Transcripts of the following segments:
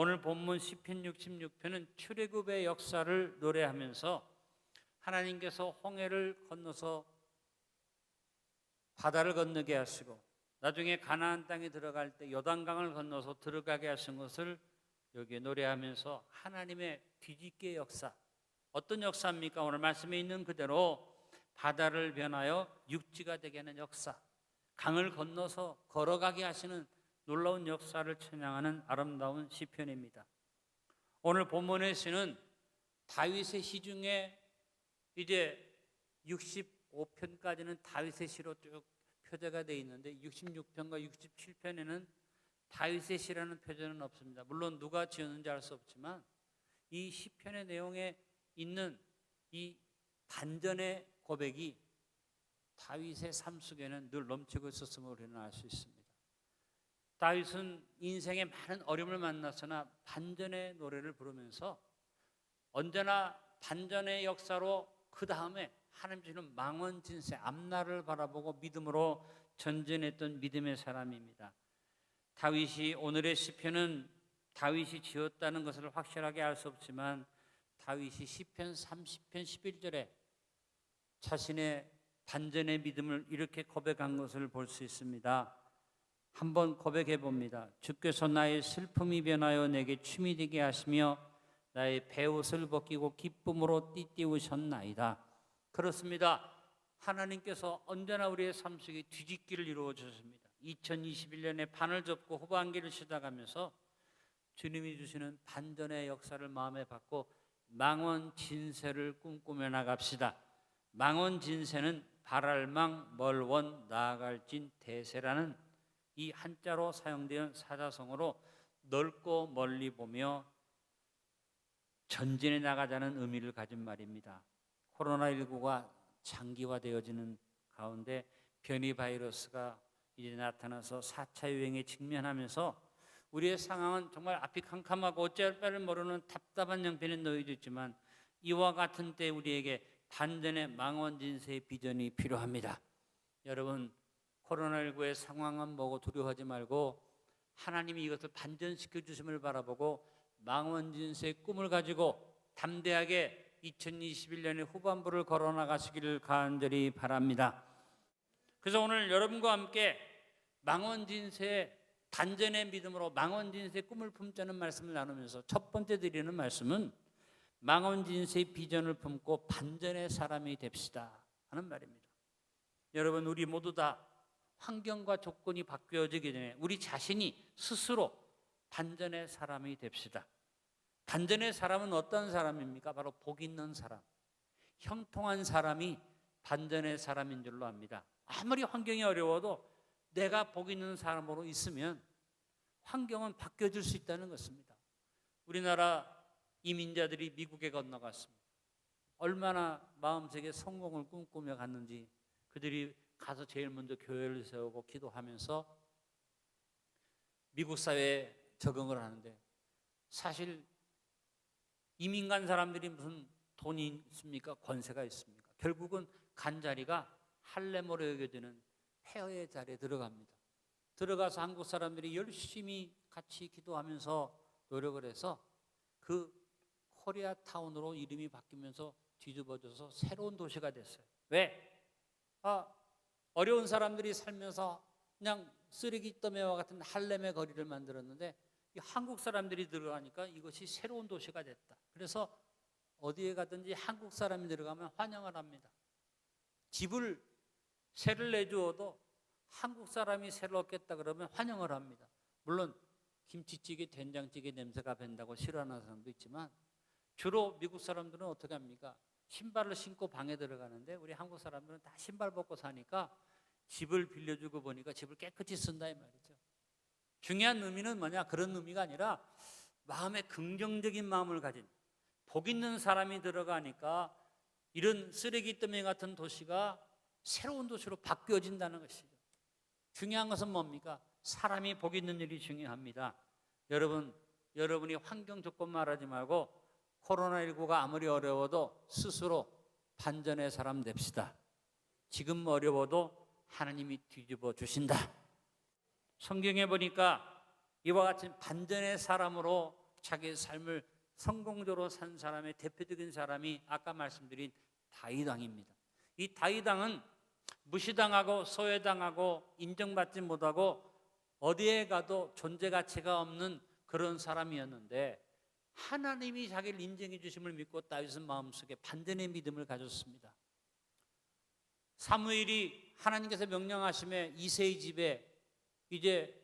오늘 본문 시편 66편은 출애굽의 역사를 노래하면서 하나님께서 홍해를 건너서 바다를 건너게 하시고 나중에 가나안 땅에 들어갈 때 요단강을 건너서 들어가게 하신 것을 여기에 노래하면서 하나님의 뒤집기의 역사, 어떤 역사입니까? 오늘 말씀에 있는 그대로 바다를 변하여 육지가 되게 하는 역사, 강을 건너서 걸어가게 하시는 놀라운 역사를 찬양하는 아름다운 시편입니다. 오늘 본문의 시는 다윗의 시 중에 이제 65편까지는 다윗의 시로 쭉 표제가 되어 있는데 66편과 67편에는 다윗의 시라는 표제는 없습니다. 물론 누가 지었는지 알 수 없지만 이 시편의 내용에 있는 이 반전의 고백이 다윗의 삶 속에는 늘 넘치고 있었음을 우리는 알 수 있습니다. 다윗은 인생에 많은 어려움을 만났으나 반전의 노래를 부르면서 언제나 반전의 역사로 그 다음에 하나님 주시는 망원 진세, 앞날을 바라보고 믿음으로 전진했던 믿음의 사람입니다. 다윗이 오늘의 시편은 다윗이 지었다는 것을 확실하게 알 수 없지만 다윗이 시편 30편 11절에 자신의 반전의 믿음을 이렇게 고백한 것을 볼 수 있습니다. 한번 고백해 봅니다. 주께서 나의 슬픔이 변하여 내게 춤이 되게 하시며 나의 베옷을 벗기고 기쁨으로 띠띠우셨나이다. 그렇습니다. 하나님께서 언제나 우리의 삶 속에 뒤집기를 이루어 주십니다. 2021년에 판을 접고 후반기를 시작하면서 주님이 주시는 반전의 역사를 마음에 받고 망원 진세를 꿈꾸며 나갑시다. 망원 진세는 바랄망 멀원 나아갈진 대세라는 이 한자로 사용되는 사자성어로 넓고 멀리 보며 전진해 나가자는 의미를 가진 말입니다. 코로나19가 장기화되어지는 가운데 변이 바이러스가 이제 나타나서 4차 유행에 직면하면서 우리의 상황은 정말 앞이 캄캄하고 어찌할 바를 모르는 답답한 형편에 놓여져 있지만 이와 같은 때 우리에게 반전의 망원진세의 비전이 필요합니다. 여러분, 코로나19의 상황은 뭐고 두려워하지 말고 하나님이 이것을 반전시켜 주심을 바라보고 망원진세의 꿈을 가지고 담대하게 2021년의 후반부를 걸어나가시기를 간절히 바랍니다. 그래서 오늘 여러분과 함께 망원진세의 반전의 믿음으로 망원진세의 꿈을 품자는 말씀을 나누면서 첫 번째 드리는 말씀은 망원진세의 비전을 품고 반전의 사람이 됩시다 하는 말입니다. 여러분, 우리 모두 다 환경과 조건이 바뀌어지기 전에 우리 자신이 스스로 반전의 사람이 됩시다. 반전의 사람은 어떤 사람입니까? 바로 복 있는 사람, 형통한 사람이 반전의 사람인 줄로 압니다. 아무리 환경이 어려워도 내가 복 있는 사람으로 있으면 환경은 바뀌어질 수 있다는 것입니다. 우리나라 이민자들이 미국에 건너갔습니다. 얼마나 마음속에 성공을 꿈꾸며 갔는지 그들이 가서 제일 먼저 교회를 세우고 기도하면서 미국 사회에 적응을 하는데 사실 이민 간 사람들이 무슨 돈이 있습니까? 권세가 있습니까? 결국은 간 자리가 할렘으로 여겨지는 폐허의 자리에 들어갑니다. 들어가서 한국 사람들이 열심히 같이 기도하면서 노력을 해서 그 코리아타운으로 이름이 바뀌면서 뒤집어져서 새로운 도시가 됐어요. 왜? 어려운 사람들이 살면서 그냥 쓰레기 더미와 같은 할렘의 거리를 만들었는데 이 한국 사람들이 들어가니까 이것이 새로운 도시가 됐다. 그래서 어디에 가든지 한국 사람이 들어가면 환영을 합니다. 집을 세를 내주어도 한국 사람이 세를 얻겠다 그러면 환영을 합니다. 물론 김치찌개, 된장찌개 냄새가 밴다고 싫어하는 사람도 있지만 주로 미국 사람들은 어떻게 합니까? 신발을 신고 방에 들어가는데 우리 한국 사람들은 다 신발 벗고 사니까 집을 빌려주고 보니까 집을 깨끗이 쓴다 이 말이죠. 중요한 의미는 뭐냐? 그런 의미가 아니라 마음에 긍정적인 마음을 가진 복 있는 사람이 들어가니까 이런 쓰레기 더미 같은 도시가 새로운 도시로 바뀌어진다는 것이죠. 중요한 것은 뭡니까? 사람이 복 있는 일이 중요합니다. 여러분이 환경 조건 말하지 말고 코로나19가 아무리 어려워도 스스로 반전의 사람 됩시다. 지금 어려워도 하나님이 뒤집어 주신다. 성경에 보니까 이와 같은 반전의 사람으로 자기의 삶을 성공적으로 산 사람의 대표적인 사람이 아까 말씀드린 다윗 왕입니다. 이 다윗 왕은 무시당하고 소외당하고 인정받지 못하고 어디에 가도 존재 가치가 없는 그런 사람이었는데 하나님이 자기를 인정해 주심을 믿고 다윗은 마음속에 반전의 믿음을 가졌습니다. 사무엘이 하나님께서 명령하심에 이새의 집에 이제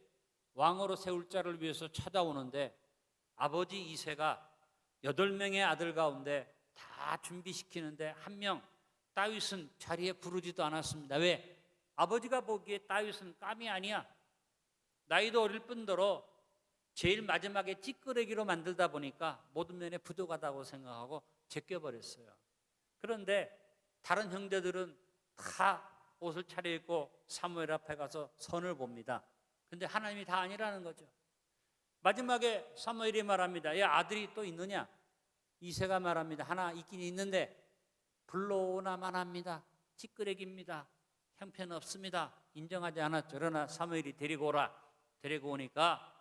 왕으로 세울 자를 위해서 찾아오는데 아버지 이새가 8명의 아들 가운데 다 준비시키는데 한 명 다윗은 자리에 부르지도 않았습니다. 왜? 아버지가 보기에 다윗은 깜이 아니야. 나이도 어릴 뿐더러 제일 마지막에 찌끄레기로 만들다 보니까 모든 면에 부족하다고 생각하고 제껴버렸어요. 그런데 다른 형제들은 다 옷을 차려입고 사무엘 앞에 가서 선을 봅니다. 그런데 하나님이 다 아니라는 거죠. 마지막에 사무엘이 말합니다. 야, 아들이 또 있느냐? 이새가 말합니다. 하나 있긴 있는데 불러오나만 합니다. 찌끄레기입니다. 형편없습니다. 인정하지 않았죠. 그러나 사무엘이 데리고 오라. 데리고 오니까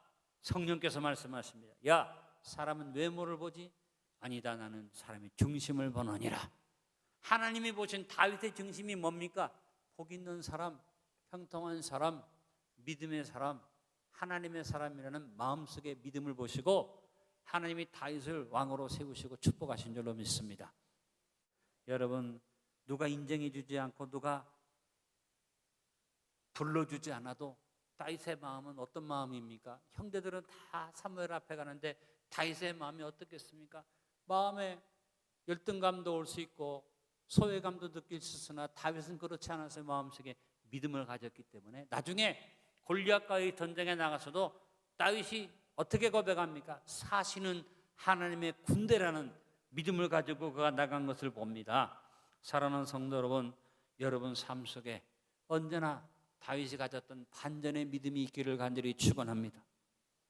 성령께서 말씀하십니다. 야, 사람은 외모를 보지? 아니다, 나는 사람의 중심을 보느니라. 하나님이 보신 다윗의 중심이 뭡니까? 복 있는 사람, 형통한 사람, 믿음의 사람, 하나님의 사람이라는 마음속의 믿음을 보시고 하나님이 다윗을 왕으로 세우시고 축복하신 줄로 믿습니다. 여러분, 누가 인정해 주지 않고 누가 불러주지 않아도 다윗의 마음은 어떤 마음입니까? 형제들은 다 사무엘 앞에 가는데 다윗의 마음이 어떻겠습니까? 마음에 열등감도 올 수 있고 소외감도 느낄 수 있으나 다윗은 그렇지 않아서 마음속에 믿음을 가졌기 때문에 나중에 골리앗과의 전쟁에 나가서도 다윗이 어떻게 고백합니까? 사시는 하나님의 군대라는 믿음을 가지고 그가 나간 것을 봅니다. 사랑하는 성도 여러분, 여러분 삶 속에 언제나 다윗이 가졌던 반전의 믿음이 있기를 간절히 축원합니다.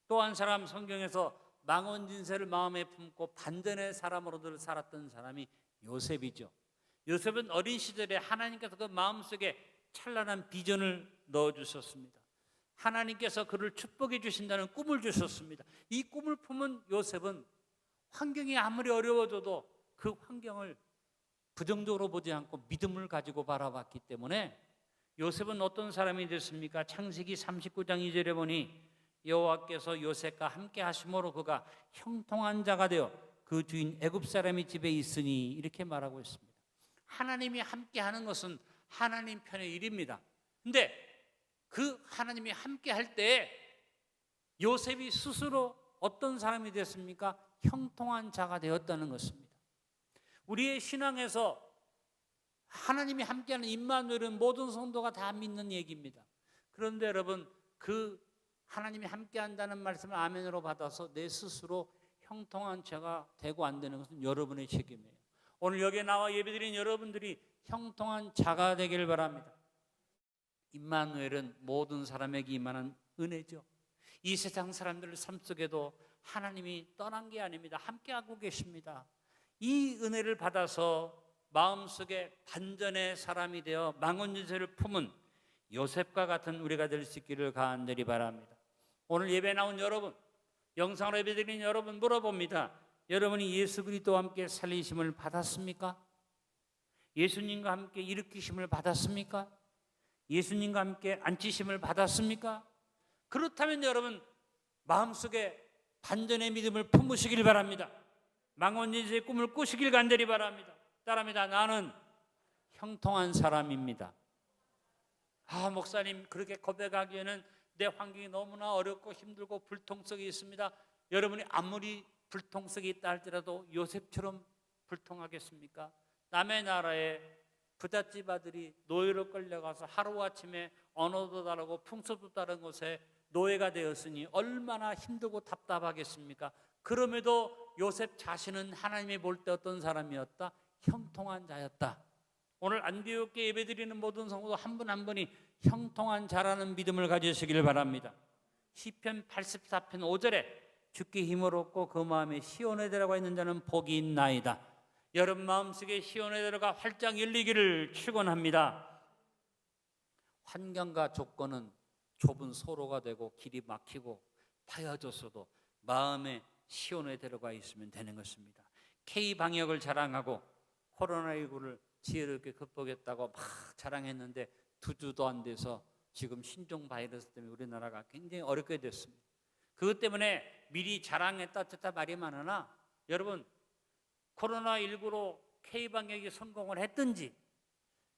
또 한 사람 성경에서 망언진세를 마음에 품고 반전의 사람으로들 살았던 사람이 요셉이죠. 요셉은 어린 시절에 하나님께서 그 마음속에 찬란한 비전을 넣어주셨습니다. 하나님께서 그를 축복해 주신다는 꿈을 주셨습니다. 이 꿈을 품은 요셉은 환경이 아무리 어려워져도 그 환경을 부정적으로 보지 않고 믿음을 가지고 바라봤기 때문에 요셉은 어떤 사람이 됐습니까? 창세기 39장 2절에 보니 여호와께서 요셉과 함께 하심으로 그가 형통한 자가 되어 그 주인 애굽 사람이 집에 있으니 이렇게 말하고 있습니다. 하나님이 함께 하는 것은 하나님 편의 일입니다. 근데 그 하나님이 함께 할 때 요셉이 스스로 어떤 사람이 됐습니까? 형통한 자가 되었다는 것입니다. 우리의 신앙에서 하나님이 함께하는 임마누엘은 모든 성도가 다 믿는 얘기입니다. 그런데 여러분, 그 하나님이 함께한다는 말씀을 아멘으로 받아서 내 스스로 형통한 자가 되고 안 되는 것은 여러분의 책임이에요. 오늘 여기에 나와 예배드린 여러분들이 형통한 자가 되기를 바랍니다. 임마누엘은 모든 사람에게 임하는 은혜죠. 이 세상 사람들 삶 속에도 하나님이 떠난 게 아닙니다. 함께하고 계십니다. 이 은혜를 받아서 마음속에 반전의 사람이 되어 망언진세를 품은 요셉과 같은 우리가 될 수 있기를 간절히 바랍니다. 오늘 예배 나온 여러분, 영상으로 예배드린 여러분 물어봅니다. 여러분이 예수 그리스도와 함께 살리심을 받았습니까? 예수님과 함께 일으키심을 받았습니까? 예수님과 함께 앉히심을 받았습니까? 그렇다면 여러분 마음속에 반전의 믿음을 품으시길 바랍니다. 망언진세의 꿈을 꾸시길 간절히 바랍니다. 따라합니다. 나는 형통한 사람입니다. 목사님 그렇게 고백하기에는 내 환경이 너무나 어렵고 힘들고 불통성이 있습니다. 여러분이 아무리 불통성이 있다 할지라도 요셉처럼 불통하겠습니까? 남의 나라에 부잣집 아들이 노예로 끌려가서 하루아침에 언어도 다르고 풍습도 다른 곳에 노예가 되었으니 얼마나 힘들고 답답하겠습니까? 그럼에도 요셉 자신은 하나님이 볼 때 어떤 사람이었다? 형통한 자였다. 오늘 안디옥교회 예배드리는 모든 성도 한 분 한 분이 형통한 자라는 믿음을 가지시길 바랍니다. 시편 84편 5절에 주께 힘을 얻고 그 마음에 시온에 들어가 있는 자는 복이 있나이다. 여러분 마음속에 시온에 들어가 활짝 열리기를 축원합니다. 환경과 조건은 좁은 소로가 되고 길이 막히고 파여졌어도 마음에 시온에 들어가 있으면 되는 것입니다. K 방역을 자랑하고 코로나19를 지혜롭게 극복했다고 막 자랑했는데 2주도 안 돼서 지금 신종 바이러스 때문에 우리나라가 굉장히 어렵게 됐습니다. 그것 때문에 미리 자랑했다 쳤다 말이 많으나 여러분, 코로나19로 K방역이 성공을 했든지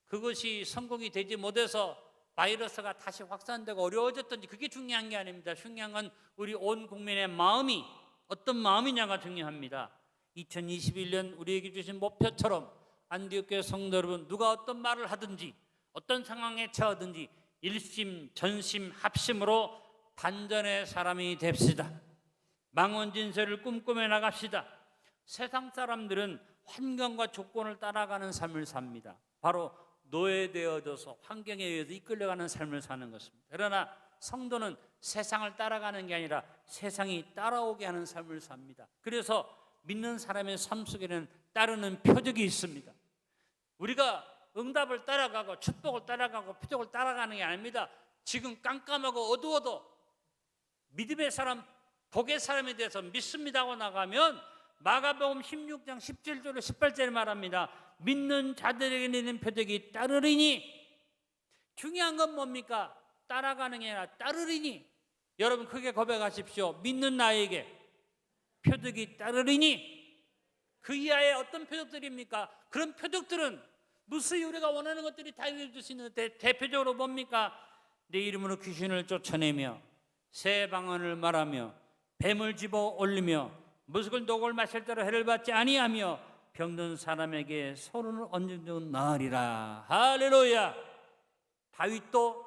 그것이 성공이 되지 못해서 바이러스가 다시 확산되고 어려워졌든지 그게 중요한 게 아닙니다. 중요한 건 우리 온 국민의 마음이 어떤 마음이냐가 중요합니다. 2021년 우리에게 주신 목표처럼 안디옥교회 성도 여러분, 누가 어떤 말을 하든지 어떤 상황에 처하든지 일심 전심 합심으로 반전의 사람이 됩시다. 망원진세를 꿈꾸며 나갑시다. 세상 사람들은 환경과 조건을 따라가는 삶을 삽니다. 바로 노예되어져서 환경에 의해서 이끌려가는 삶을 사는 것입니다. 그러나 성도는 세상을 따라가는 게 아니라 세상이 따라오게 하는 삶을 삽니다. 그래서 믿는 사람의 삶 속에는 따르는 표적이 있습니다. 우리가 응답을 따라가고 축복을 따라가고 표적을 따라가는 게 아닙니다. 지금 깜깜하고 어두워도 믿음의 사람, 복의 사람에 대해서 믿습니다 하고 나가면 마가복음 16장 17절로 18절에 말합니다. 믿는 자들에게 내는 표적이 따르리니. 중요한 건 뭡니까? 따라가는 게 아니라 따르리니. 여러분 크게 고백하십시오. 믿는 나에게 표적이 따르리니. 그 이하의 어떤 표적들입니까? 그런 표적들은 무수히 우리가 원하는 것들이 다 이루어질 수 있는데 대표적으로 뭡니까? 내 이름으로 귀신을 쫓아내며 새 방언을 말하며 뱀을 집어 올리며 무식을 녹을 마실 대로 해를 받지 아니하며 병든 사람에게 손을 얹는 나으리라. 할렐루야. 다윗도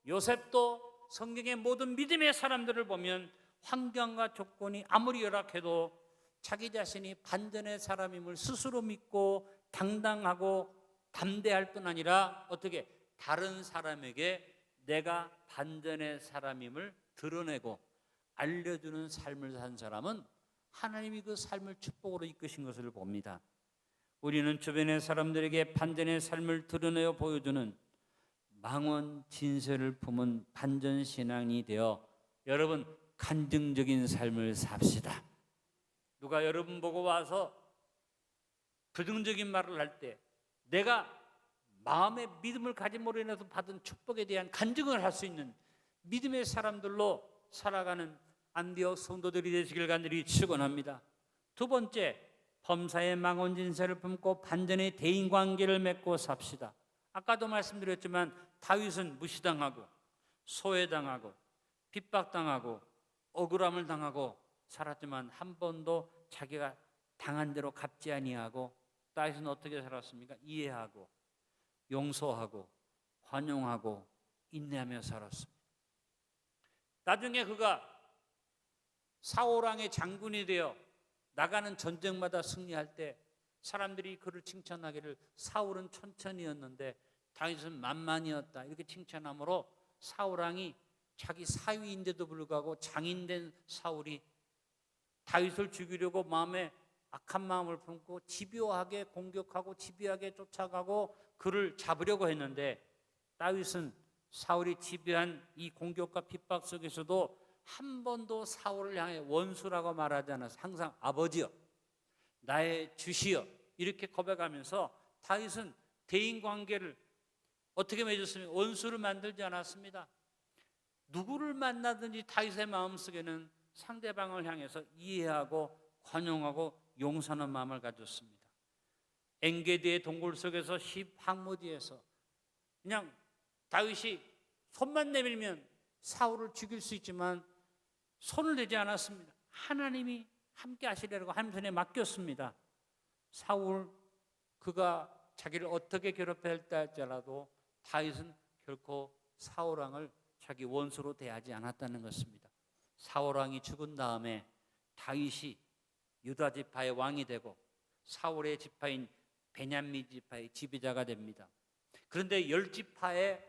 요셉도 성경의 모든 믿음의 사람들을 보면 환경과 조건이 아무리 열악해도 자기 자신이 반전의 사람임을 스스로 믿고 당당하고 담대할 뿐 아니라 어떻게 다른 사람에게 내가 반전의 사람임을 드러내고 알려주는 삶을 산 사람은 하나님이 그 삶을 축복으로 이끄신 것을 봅니다. 우리는 주변의 사람들에게 반전의 삶을 드러내어 보여주는 망원 진세를 품은 반전 신앙이 되어 여러분 간증적인 삶을 삽시다. 누가 여러분 보고 와서 부정적인 말을 할 때 내가 마음의 믿음을 가짐으로 인해서 받은 축복에 대한 간증을 할 수 있는 믿음의 사람들로 살아가는 안디옥 성도들이 되시길 간절히 축원합니다. 두 번째, 범사의 망원 진세를 품고 반전의 대인관계를 맺고 삽시다. 아까도 말씀드렸지만 다윗은 무시당하고 소외당하고 핍박당하고 억울함을 당하고 살았지만 한 번도 자기가 당한 대로 갚지 아니하고 다윗은 어떻게 살았습니까? 이해하고 용서하고 환용하고 인내하며 살았습니다. 나중에 그가 사울왕의 장군이 되어 나가는 전쟁마다 승리할 때 사람들이 그를 칭찬하기를 사울은 천천히였는데 다윗은 만만이었다 이렇게 칭찬하므로 사울왕이 자기 사위인데도 불구하고 장인된 사울이 다윗을 죽이려고 마음에 악한 마음을 품고 집요하게 공격하고 집요하게 쫓아가고 그를 잡으려고 했는데 다윗은 사울이 집요한 이 공격과 핍박 속에서도 한 번도 사울을 향해 원수라고 말하지 않아서 항상 아버지여 나의 주시여 이렇게 고백하면서 다윗은 대인관계를 어떻게 맺었습니까? 원수를 만들지 않았습니다. 누구를 만나든지 다윗의 마음속에는 상대방을 향해서 이해하고 관용하고 용서하는 마음을 가졌습니다. 엔게디의 동굴 속에서 십항무지에서 그냥 다윗이 손만 내밀면 사울을 죽일 수 있지만 손을 대지 않았습니다. 하나님이 함께 하시려고 하나님 손에 맡겼습니다. 사울 그가 자기를 어떻게 괴롭혔다 할지라도 다윗은 결코 사울왕을 자기 원수로 대하지 않았다는 것입니다. 사울왕이 죽은 다음에 다윗이 유다 지파의 왕이 되고 사울의 지파인 베냐민 지파의 지배자가 됩니다. 그런데 10지파의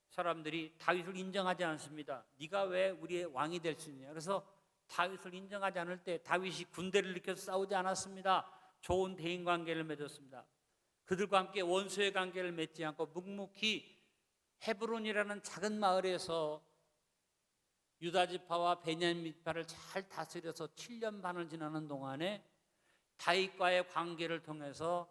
사람들이 다윗을 인정하지 않습니다. 네가 왜 우리의 왕이 될 수 있냐. 그래서 다윗을 인정하지 않을 때 다윗이 군대를 일으켜서 싸우지 않았습니다. 좋은 대인관계를 맺었습니다. 그들과 함께 원수의 관계를 맺지 않고 묵묵히 헤브론이라는 작은 마을에서 유다 지파와 베냐민 지파를 잘 다스려서 7년 반을 지나는 동안에 다윗과의 관계를 통해서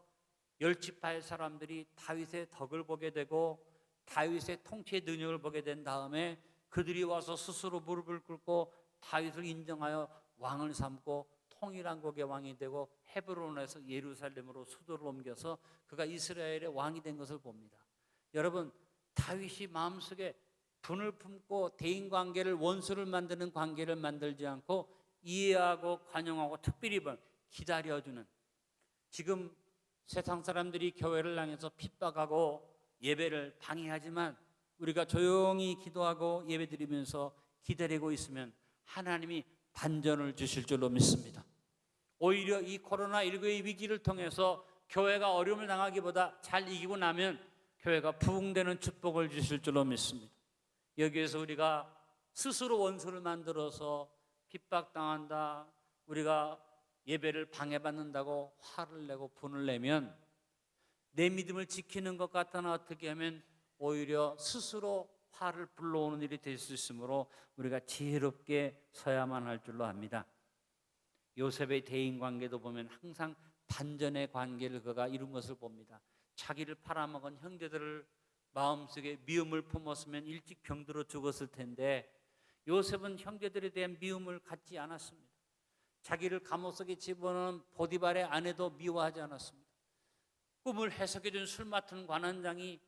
10지파의 사람들이 다윗의 덕을 보게 되고 다윗의 통치의 능력을 보게 된 다음에 그들이 와서 스스로 무릎을 꿇고 다윗을 인정하여 왕을 삼고 통일왕국의 왕이 되고 헤브론에서 예루살렘으로 수도를 옮겨서 그가 이스라엘의 왕이 된 것을 봅니다. 여러분, 다윗이 마음속에 분을 품고 대인관계를, 원수를 만드는 관계를 만들지 않고 이해하고 관용하고 특별히 기다려주는, 지금 세상 사람들이 교회를 향해서 핍박하고 예배를 방해하지만 우리가 조용히 기도하고 예배드리면서 기다리고 있으면 하나님이 반전을 주실 줄로 믿습니다. 오히려 이 코로나19의 위기를 통해서 교회가 어려움을 당하기보다 잘 이기고 나면 교회가 부흥되는 축복을 주실 줄로 믿습니다. 여기에서 우리가 스스로 원수를 만들어서 핍박당한다, 우리가 예배를 방해받는다고 화를 내고 분을 내면 내 믿음을 지키는 것 같으나 어떻게 하면 오히려 스스로 화를 불러오는 일이 될 수 있으므로 우리가 지혜롭게 서야만 할 줄로 압니다. 요셉의 대인관계도 보면 항상 반전의 관계를 그가 이룬 것을 봅니다. 자기를 팔아먹은 형제들을 마음속에 미움을 품었으면 일찍 병들어 죽었을 텐데 요셉은 형제들에 대한 미움을 갖지 않았습니다. 자기를 감옥 속에 집어넣은 보디발의 아내도 미워하지 않았습니다. 꿈을 해석해준 술 맡은 관원장이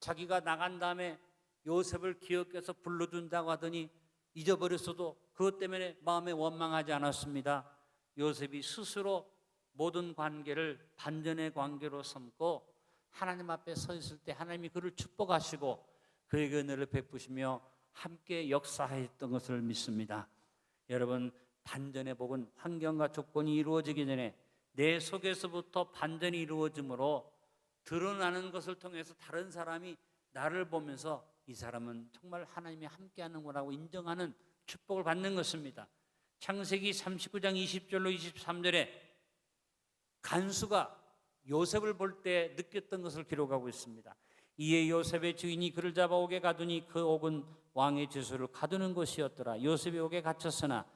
자기가 나간 다음에 요셉을 기억해서 불러준다고 하더니 잊어버렸어도 그것 때문에 마음에 원망하지 않았습니다. 요셉이 스스로 모든 관계를 반전의 관계로 삼고 하나님 앞에 서 있을 때 하나님이 그를 축복하시고 그에게 은혜를 베푸시며 함께 역사했던 것을 믿습니다. 여러분, 반전의 복은 환경과 조건이 이루어지기 전에 내 속에서부터 반전이 이루어지므로 드러나는 것을 통해서 다른 사람이 나를 보면서 이 사람은 정말 하나님이 함께하는구나라고 인정하는 축복을 받는 것입니다. 창세기 39장 20절로 23절에 간수가 요셉을 볼 때 느꼈던 것을 기록하고 있습니다. 이에 요셉의 주인이 그를 잡아 옥에 가두니 그 옥은 왕의 죄수를 가두는 곳이었더라. 요셉이 옥에 갇혔으나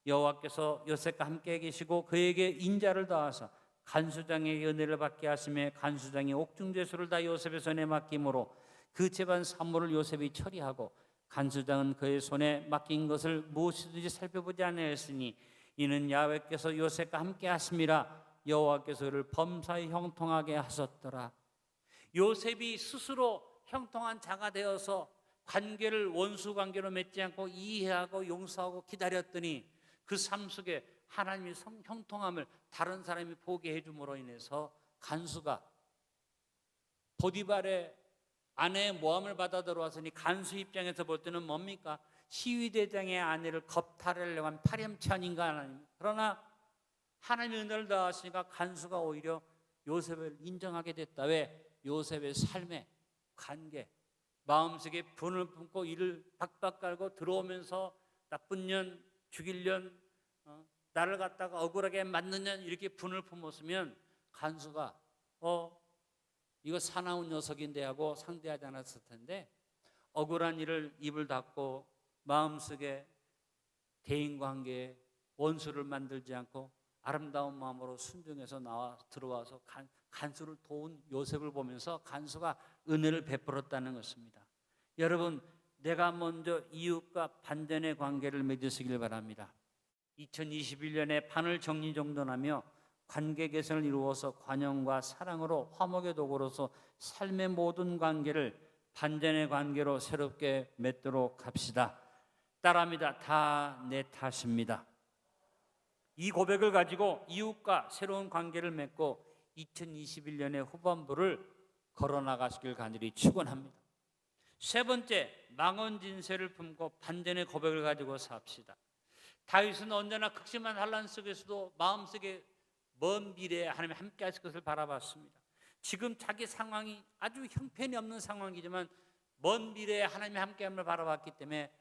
여호와께서 요셉과 함께 계시고 그에게 인자를 더하사 간수장의 은혜를 받게 하시며 간수장이 옥중 죄수를 다 요셉의 손에 맡김으로 그 재반 사물을 요셉이 처리하고 간수장은 그의 손에 맡긴 것을 무엇이든지 살펴보지 아니하였으니 이는 야훼께서 요셉과 함께 하심이라. 여호와께서 그를 범사에 형통하게 하셨더라. 요셉이 스스로 형통한 자가 되어서 관계를 원수 관계로 맺지 않고 이해하고 용서하고 기다렸더니 그 삶 속에 하나님의 형통함을 다른 사람이 보게 해줌으로 인해서 간수가 보디발의 아내의 모함을 받아 들어왔으니 간수 입장에서 볼 때는 뭡니까? 시위대장의 아내를 겁탈하려고 한 파렴치 아닌가 하나님. 그러나 하나님의 은혜를 더하시니까 간수가 오히려 요셉을 인정하게 됐다. 왜? 요셉의 삶의 관계, 마음속에 분을 품고 이를 박박 깔고 들어오면서 나쁜 년, 죽일 년, 나를 갖다가 억울하게 만든 년 이렇게 분을 품었으면 간수가 이거 사나운 녀석인데 하고 상대하지 않았을 텐데 억울한 일을 입을 닫고 마음속에 대인관계에 원수를 만들지 않고 아름다운 마음으로 순종해서 들어와서 간수를 도운 요셉을 보면서 간수가 은혜를 베풀었다는 것입니다. 여러분, 내가 먼저 이웃과 반전의 관계를 맺으시길 바랍니다. 2021년에 판을 정리정돈하며 관계 개선을 이루어서 관용과 사랑으로 화목의 도구로서 삶의 모든 관계를 반전의 관계로 새롭게 맺도록 합시다. 따라합니다. 다 내 탓입니다. 이 고백을 가지고 이웃과 새로운 관계를 맺고 2021년의 후반부를 걸어나가시길 간절히 축원합니다. 세 번째, 망언진세를 품고 반전의 고백을 가지고 삽시다. 다윗은 언제나 극심한 환난 속에서도 마음속에 먼 미래에 하나님이 함께 하실 것을 바라봤습니다. 지금 자기 상황이 아주 형편이 없는 상황이지만 먼 미래에 하나님이 함께함을 바라봤기 때문에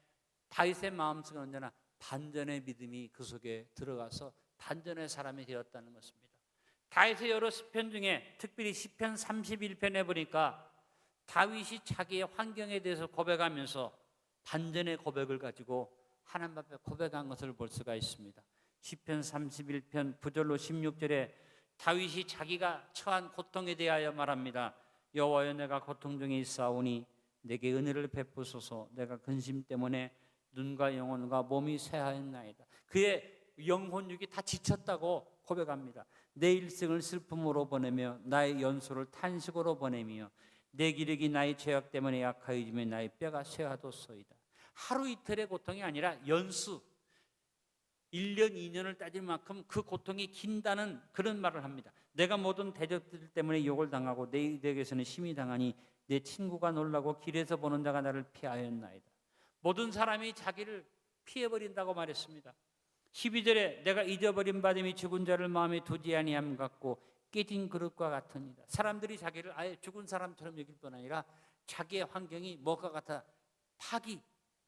다윗의 마음속에 언제나 반전의 믿음이 그 속에 들어가서 반전의 사람이 되었다는 것입니다. 다윗의 여러 시편 중에 특별히 시편 31편에 보니까 다윗이 자기의 환경에 대해서 고백하면서 반전의 고백을 가지고 하나님 앞에 고백한 것을 볼 수가 있습니다. 시편 31편 9절로 16절에 다윗이 자기가 처한 고통에 대하여 말합니다. 여호와여, 내가 고통 중에 있사오니 내게 은혜를 베푸소서. 내가 근심 때문에 눈과 영혼과 몸이 쇠하였나이다. 그의 영혼육이 다 지쳤다고 고백합니다. 내 일생을 슬픔으로 보내며 나의 연소를 탄식으로 보내며 내 기력이 나의 죄악 때문에 약하여지며 나의 뼈가 쇠하도소이다. 하루 이틀의 고통이 아니라 연수, 1년 2년을 따질 만큼 그 고통이 긴다는 그런 말을 합니다. 내가 모든 대적들 때문에 욕을 당하고 내 이득에서는 심히 당하니 내 친구가 놀라고 길에서 보는 자가 나를 피하였나이다. 모든 사람이 자기를 피해버린다고 말했습니다. 12절에 내가 잊어버린 바됨이 죽은 자를 마음에 두지 아니함 같고 깨진 그릇과 같으니라. 사람들이 자기를 아예 죽은 사람처럼 여길 뿐 아니라 자기의 환경이 뭐가 같아 파기,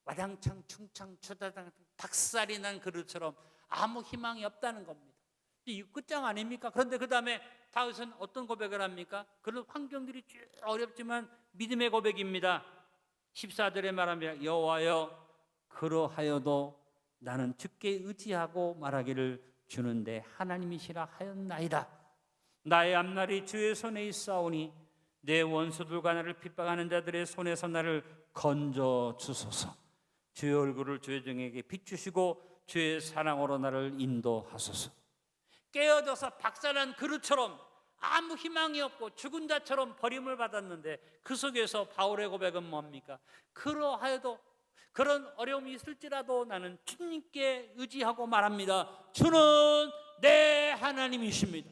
와장창 충창 추다당 박살이 난 그릇처럼 아무 희망이 없다는 겁니다. 이 끝장 아닙니까? 그런데 그 다음에 다윗은 어떤 고백을 합니까? 그런 환경들이 쭉 어렵지만 믿음의 고백입니다. 14절에 말합니다. 여호와여, 그러하여도 나는 주께 의지하고 말하기를 주는데 하나님이시라 하였나이다. 나의 앞날이 주의 손에 있사오니 내 원수들과 나를 핍박하는 자들의 손에서 나를 건져 주소서. 주의 얼굴을 주의 종에게 비추시고 주의 사랑으로 나를 인도하소서. 깨어져서 박살난 그릇처럼 아무 희망이 없고 죽은 자처럼 버림을 받았는데 그 속에서 바울의 고백은 뭡니까? 그러하여도 그런 어려움이 있을지라도 나는 주님께 의지하고 말합니다. 주는 내 하나님이십니다.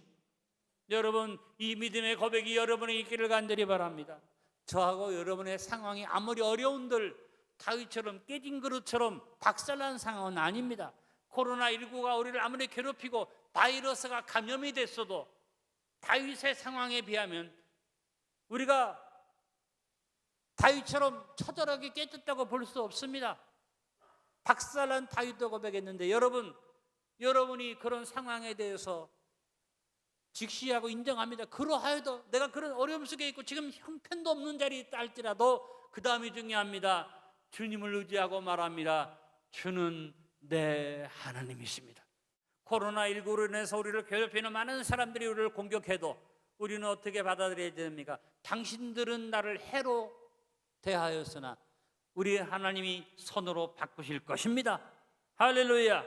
여러분, 이 믿음의 고백이 여러분의 있기를 간절히 바랍니다. 저하고 여러분의 상황이 아무리 어려운들 다윗처럼 깨진 그릇처럼 박살난 상황은 아닙니다. 코로나19가 우리를 아무리 괴롭히고 바이러스가 감염이 됐어도 다윗의 상황에 비하면 우리가 다윗처럼 처절하게 깨졌다고 볼 수 없습니다. 박살난 다윗도 고백했는데 여러분이 그런 상황에 대해서 직시하고 인정합니다. 그러하여도 내가 그런 어려움 속에 있고 지금 형편도 없는 자리에 있다 할지라도 그 다음이 중요합니다. 주님을 의지하고 말합니다. 주는 내 하나님이십니다. 코로나19로 인해서 우리를 괴롭히는 많은 사람들이 우리를 공격해도 우리는 어떻게 받아들여야 됩니까? 당신들은 나를 해로 대하였으나 우리 하나님이 선으로 바꾸실 것입니다. 할렐루야.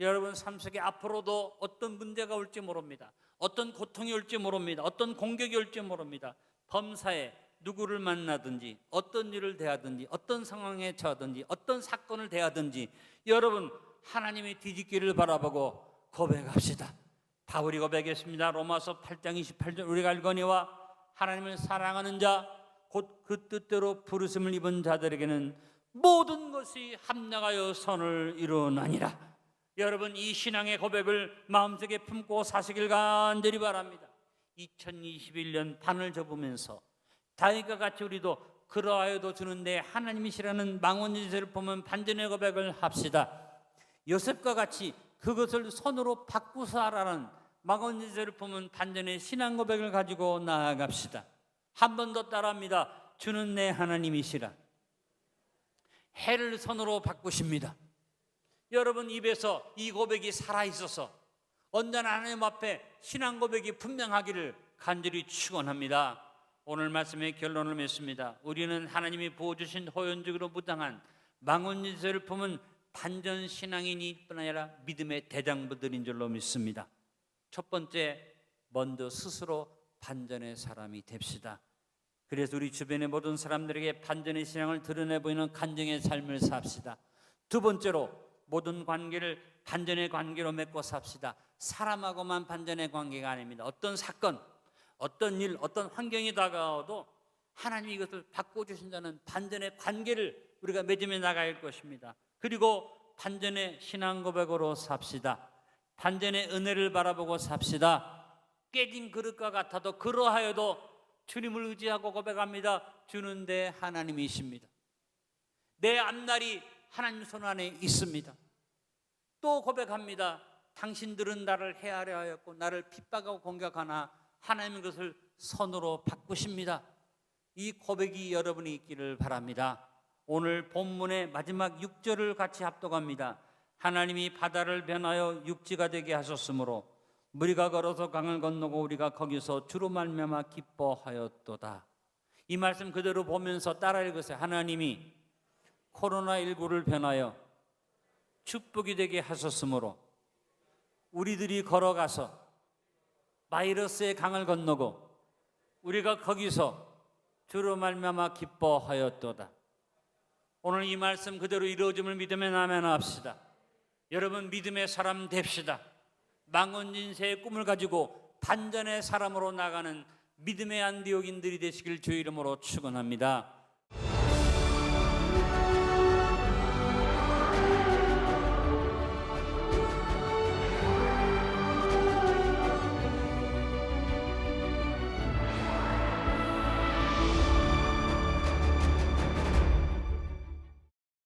여러분 삶 속에 앞으로도 어떤 문제가 올지 모릅니다. 어떤 고통이 올지 모릅니다. 어떤 공격이 올지 모릅니다. 범사에 누구를 만나든지 어떤 일을 대하든지 어떤 상황에 처하든지 어떤 사건을 대하든지 여러분 하나님의 뒤집기를 바라보고 고백합시다. 바울이 고백했습니다. 로마서 8장 28절 우리가 알거니와 하나님을 사랑하는 자 곧 그 뜻대로 부르심을 입은 자들에게는 모든 것이 합력하여 선을 이루나니라. 여러분 이 신앙의 고백을 마음속에 품고 사시길 간절히 바랍니다. 2021년 반을 접으면서 다윗과 같이 우리도 그러하여도 주는데 하나님이시라는 망원지세를 보면 반전의 고백을 합시다. 요셉과 같이 그것을 선으로 바꾸사라는 망원지세를 보면 반전의 신앙 고백을 가지고 나아갑시다. 한 번 더 따라합니다. 주는 내 하나님이시라. 해를 선으로 바꾸십니다. 여러분 입에서 이 고백이 살아있어서 언제나 하나님 앞에 신앙 고백이 분명하기를 간절히 축원합니다. 오늘 말씀의 결론을 맺습니다. 우리는 하나님이 부어주신 호연적으로 무당한 망원지세를 품은 반전 신앙인이 뿐 아니라 믿음의 대장부들인 줄로 믿습니다. 첫 번째, 먼저 스스로 반전의 사람이 됩시다. 그래서 우리 주변의 모든 사람들에게 반전의 신앙을 드러내 보이는 간증의 삶을 삽시다. 두 번째로 모든 관계를 반전의 관계로 맺고 삽시다. 사람하고만 반전의 관계가 아닙니다. 어떤 사건, 어떤 일, 어떤 환경이 다가와도 하나님이 이것을 바꿔주신다는 반전의 관계를 우리가 맺으며 나갈 것입니다. 그리고 반전의 신앙 고백으로 삽시다. 반전의 은혜를 바라보고 삽시다. 깨진 그릇과 같아도 그러하여도 주님을 의지하고 고백합니다. 주는 내 하나님이십니다. 내 앞날이 하나님 손 안에 있습니다. 또 고백합니다. 당신들은 나를 해하려 하였고 나를 핍박하고 공격하나 하나님은 그것을 선으로 바꾸십니다. 이 고백이 여러분이 있기를 바랍니다. 오늘 본문의 마지막 6절을 같이 합독합니다. 하나님이 바다를 변하여 육지가 되게 하셨으므로 무리가 걸어서 강을 건너고 우리가 거기서 주로 말미암아 기뻐하였도다. 이 말씀 그대로 보면서 따라 읽으세요. 하나님이 코로나19를 변하여 축복이 되게 하셨으므로 우리들이 걸어가서 바이러스의 강을 건너고 우리가 거기서 주로 말미암아 기뻐하였도다. 오늘 이 말씀 그대로 이루어짐을 믿으며 아멘합시다. 여러분 믿음의 사람 됩시다. 망언진세의 꿈을 가지고 반전의 사람으로 나가는 믿음의 안디옥인들이 되시길 주의 이름으로 축원합니다.